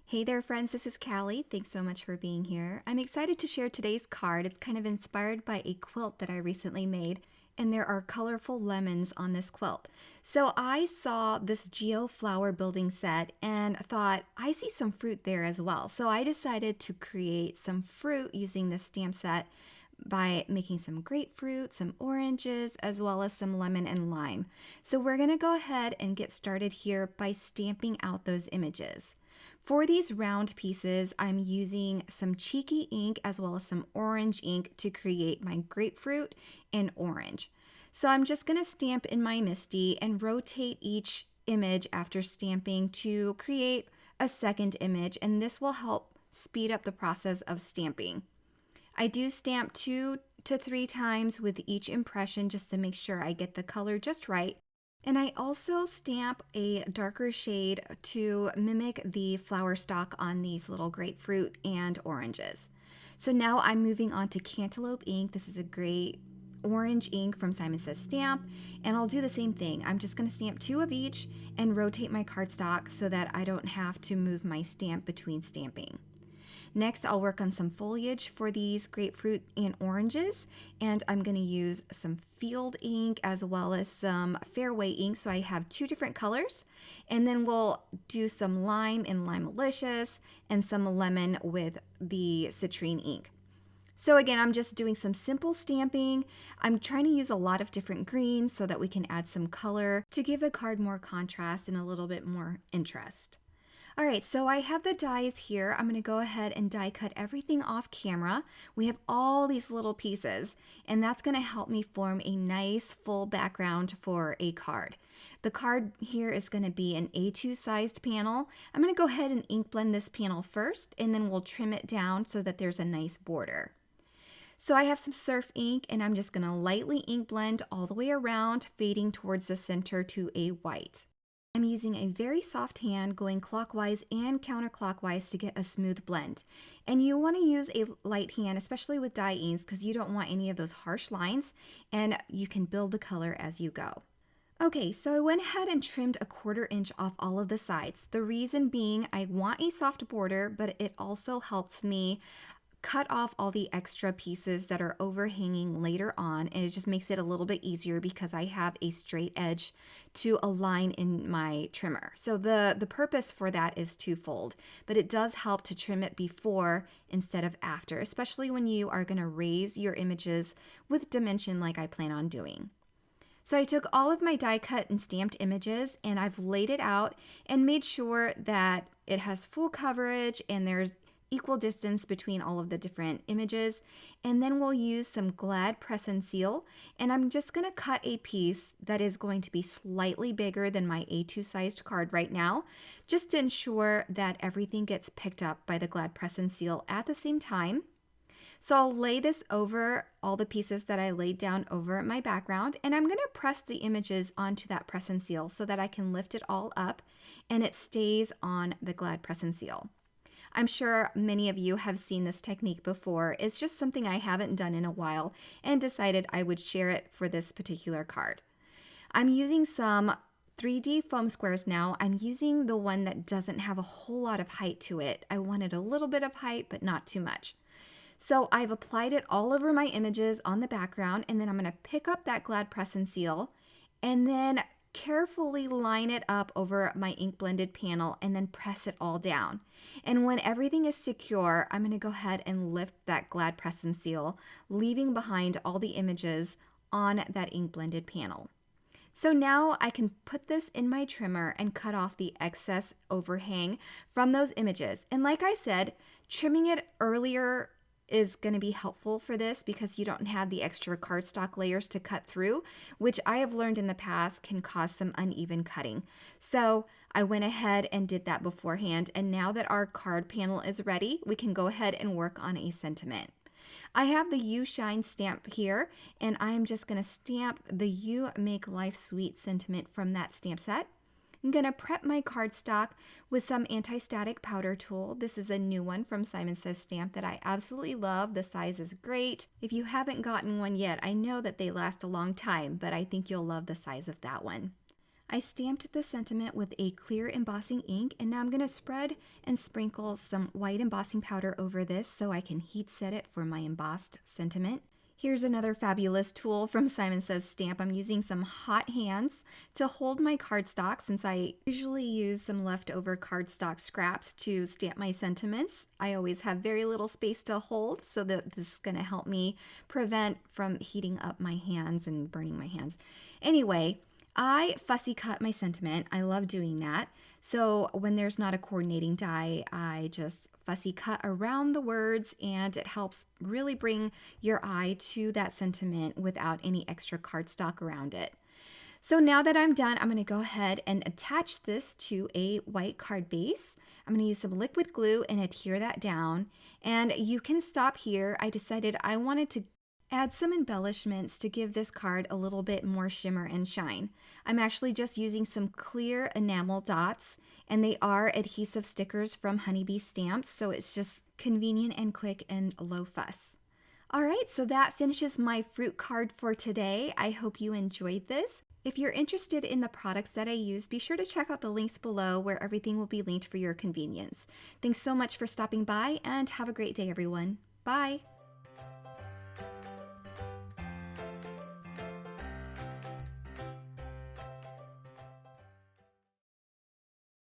Hey there, friends. This is Callie. Thanks so much for being here. I'm excited to share today's card. It's kind of inspired by a quilt that I recently made, and there are colorful lemons on this quilt. So I saw this geo flower building set and thought, I see some fruit there as well. So I decided to create some fruit using this stamp set by making some grapefruit, some oranges, as well as some lemon and lime. So we're going to go ahead and get started here by stamping out those images. For these round pieces, I'm using some cheeky ink as well as some orange ink to create my grapefruit and orange. So I'm just going to stamp in my MISTI and rotate each image after stamping to create a second image, and this will help speed up the process of stamping. I do stamp 2 to 3 times with each impression just to make sure I get the color just right. And I also stamp a darker shade to mimic the flower stalk on these little grapefruit and oranges. So now I'm moving on to cantaloupe ink. This is a great orange ink from Simon Says Stamp, and I'll do the same thing. I'm just going to stamp 2 of each and rotate my cardstock so that I don't have to move my stamp between stamping. Next, I'll work on some foliage for these grapefruit and oranges, and I'm going to use some field ink as well as some fairway ink, so I have 2 different colors. And then we'll do some lime in Limelicious and some lemon with the citrine ink. So again, I'm just doing some simple stamping. I'm trying to use a lot of different greens so that we can add some color to give the card more contrast and a little bit more interest. All right, so I have the dies here. I'm going to go ahead and die cut everything off camera. We have all these little pieces, and that's going to help me form a nice full background for a card. The card here is going to be an A2 sized panel. I'm going to go ahead and ink blend this panel first, and then we'll trim it down so that there's a nice border. So I have some surf ink, and I'm just going to lightly ink blend all the way around, fading towards the center to a white. I'm using a very soft hand going clockwise and counterclockwise to get a smooth blend. And you want to use a light hand, especially with dye inks, because you don't want any of those harsh lines, and you can build the color as you go. Okay, so I went ahead and trimmed a 1/4 inch off all of the sides. The reason being I want a soft border, but it also helps me cut off all the extra pieces that are overhanging later on, and it just makes it a little bit easier because I have a straight edge to align in my trimmer. So the purpose for that is twofold, but it does help to trim it before instead of after, especially when you are going to raise your images with dimension like I plan on doing. So I took all of my die cut and stamped images, and I've laid it out and made sure that it has full coverage and there's equal distance between all of the different images. And then we'll use some Glad Press and Seal, and I'm just going to cut a piece that is going to be slightly bigger than my A2 sized card right now, just to ensure that everything gets picked up by the Glad Press and Seal at the same time. So I'll lay this over all the pieces that I laid down over my background, and I'm going to press the images onto that press and seal so that I can lift it all up and it stays on the Glad Press and Seal. I'm sure many of you have seen this technique before. It's just something I haven't done in a while and decided I would share it for this particular card. I'm using some 3D foam squares now. I'm using the one that doesn't have a whole lot of height to it. I wanted a little bit of height, but not too much. So I've applied it all over my images on the background, and then I'm going to pick up that Glad Press and Seal and then carefully line it up over my ink blended panel and then press it all down. And when everything is secure, I'm going to go ahead and lift that Glad Press and Seal, leaving behind all the images on that ink blended panel. So now I can put this in my trimmer and cut off the excess overhang from those images. And like I said, trimming it earlier is going to be helpful for this because you don't have the extra cardstock layers to cut through, which I have learned in the past can cause some uneven cutting. So I went ahead and did that beforehand, and now that our card panel is ready, we can go ahead and work on a sentiment. I have the You Shine stamp here, and I'm just going to stamp the You Make Life Sweet sentiment from that stamp set. I'm going to prep my cardstock with some anti-static powder tool. This is a new one from Simon Says Stamp that I absolutely love. The size is great. If you haven't gotten one yet, I know that they last a long time, but I think you'll love the size of that one. I stamped the sentiment with a clear embossing ink, and now I'm going to spread and sprinkle some white embossing powder over this so I can heat set it for my embossed sentiment. Here's another fabulous tool from Simon Says Stamp. I'm using some hot hands to hold my cardstock since I usually use some leftover cardstock scraps to stamp my sentiments. I always have very little space to hold, so that this is going to help me prevent from heating up my hands and burning my hands. Anyway, I fussy cut my sentiment. I love doing that. So when there's not a coordinating die, I just fussy cut around the words, and it helps really bring your eye to that sentiment without any extra cardstock around it. So now that I'm done, I'm going to go ahead and attach this to a white card base. I'm going to use some liquid glue and adhere that down. And you can stop here. I decided I wanted to add some embellishments to give this card a little bit more shimmer and shine. I'm actually just using some clear enamel dots, and they are adhesive stickers from Honeybee Stamps, so it's just convenient and quick and low fuss. All right, so that finishes my fruit card for today. I hope you enjoyed this. If you're interested in the products that I use, be sure to check out the links below where everything will be linked for your convenience. Thanks so much for stopping by, and have a great day, everyone. Bye!